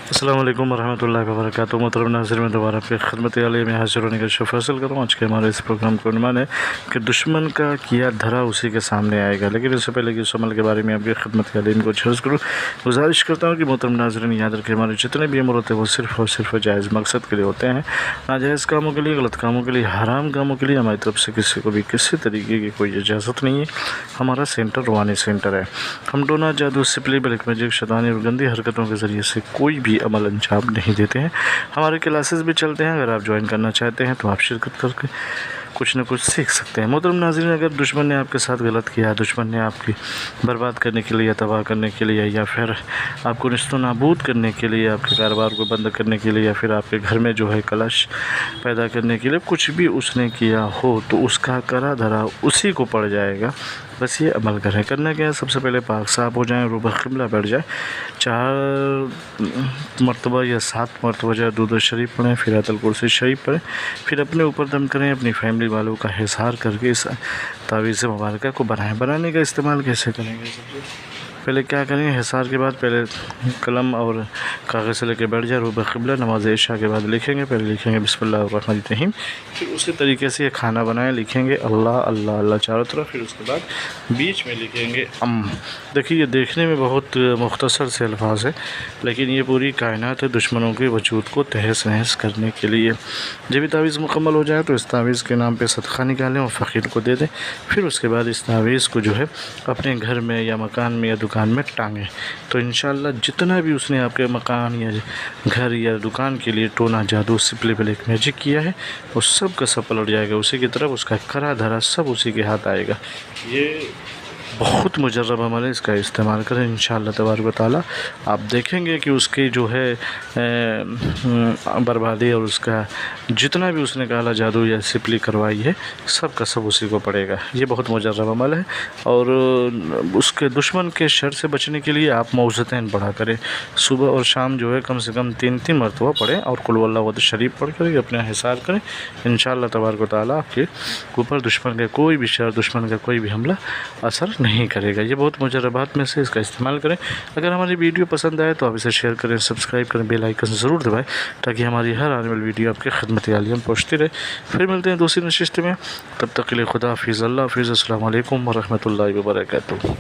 अस्सलाम वालेकुम वरहमतुल्लाहि वबरकातुहू। मोहतरम नाज़रीन, मैं दोबारा आपकी खिदमत आली में हाजिर होने का शर्फ हासिल करूँ। आज के हमारे इस प्रोग्राम का उन्वान है कि दुश्मन का किया धरा उसी के सामने आएगा। लेकिन इससे पहले कि इस अमल के बारे में आपकी खिदमत आली को अर्ज़ करूँ, गुजारिश करता हूँ कि मोहतरम नाज़रीन याद रखें, हमारे जितने भी अमल होते हैं वो सिर्फ़ और सिर्फ जायज़ मकसद के लिए होते हैं। नाजायज़ कामों के लिए, गलत कामों के लिए, हराम कामों के लिए हमारी तरफ से किसी को भी किसी तरीके की कोई इजाज़त नहीं है। हमारा सेंटर रूहानी सेंटर है। हम टोना, जादू, सिपली, ब्लैक मैजिक, शैतानी और गंदी हरकतों के ज़रिए से कोई भी अमल अंजाम नहीं देते हैं। हमारे क्लासेस भी चलते हैं, अगर आप ज्वाइन करना चाहते हैं तो आप शिरकत करके कुछ ना कुछ सीख सकते हैं। मोहतरम नाज़रीन, अगर दुश्मन ने आपके साथ गलत किया, दुश्मन ने आपकी बर्बाद करने के लिए, तबाह करने के लिए, या फिर आपको निस्तो नाबूद करने के लिए, आपके कारोबार को बंद करने के लिए, या फिर आपके घर में जो है कलश पैदा करने के लिए कुछ भी उसने किया हो, तो उसका करा धरा उसी को पड़ जाएगा। बस ये अमल करें। करना क्या है, सबसे पहले पाक साफ़ हो जाएँ, रूबा क़िबला बैठ जाए, 4 मरतबा या 7 मरतबा जो दुरूद शरीफ पढ़ें, फिर आयतुल कुर्सी शरीफ पढ़ें, फिर अपने ऊपर दम करें, अपनी फैमिली वालों का हिसार करके इस तावीज़ मुबारक को बनाएं। बनाने का इस्तेमाल कैसे करेंगे? सबसे पहले क्या करेंगे, हिसार के बाद पहले कलम और कागज़ से लेकर बैठ जाए, रूबा क़िबला नमाज़ इशा के बाद लिखेंगे। पहले लिखेंगे बिस्मिल्लाहिर्रहमानिर्रहीम, फिर उसी तरीके से ये खाना बनाएं, लिखेंगे अल्लाह अल्लाह अल्लाह चारों तरफ, फिर उसके बाद बीच में लिखेंगे देखिए, ये देखने में बहुत मुख्तसर से अल्फाज है, लेकिन ये पूरी कायनात है दुश्मनों के वजूद को तहस नहस करने के लिए। जब भी तावीज़ मुकम्मल हो जाए तो इस तावीज़ के नाम पे सदका निकालें और फ़कीर को दे दें। फिर उसके बाद इस तावीज़ को जो है अपने घर में या मकान में या दुकान में टांगें, तो इंशाअल्लाह जितना भी उसने आपके मकान या घर या दुकान के लिए टोना, जादू, सिपली, ब्लैक मैजिक किया है, वो सब का सब पलट जाएगा उसी की तरफ, उसका करा धरा सब उसी के हाथ आएगा। ये बहुत मुजर्रब अमल है, इसका इस्तेमाल करें इंशाअल्लाह तबारक व तआला। आप देखेंगे कि उसकी जो है बर्बादी और उसका जितना भी उसने काला जादू या सिपली करवाई है, सब का सब उसी को पड़ेगा। ये बहुत मुजर्रब अमल है। और उसके दुश्मन के शर से बचने के लिए आप मौज़तैन पढ़ा करें, सुबह और शाम जो है कम से कम 3-3 मरतबा पढ़ें, और कुल वल्लाहु अहद शरीफ पढ़ कर अपना हिसार करें। इंशाअल्लाह तबारक व तआला आपके ऊपर दुश्मन का कोई भी शर, दुश्मन का कोई भी हमला असर नहीं करेगा। ये बहुत मुजर्रबात में से इसका इस्तेमाल करें। अगर हमारी वीडियो पसंद आए तो आप इसे शेयर करें, सब्सक्राइब करें, बेल आइकन ज़रूर दबाएं, ताकि हमारी हर आने वाली वीडियो आपके खिदमत आलिया में पहुँचती रहे। फिर मिलते हैं दूसरी नशिस्त में, तब तक के लिए खुदा हाफिज़, अल्लाह हाफिज़, अस्सलामु अलैकुम वरहमतुल्लाहि वबरकातुहू।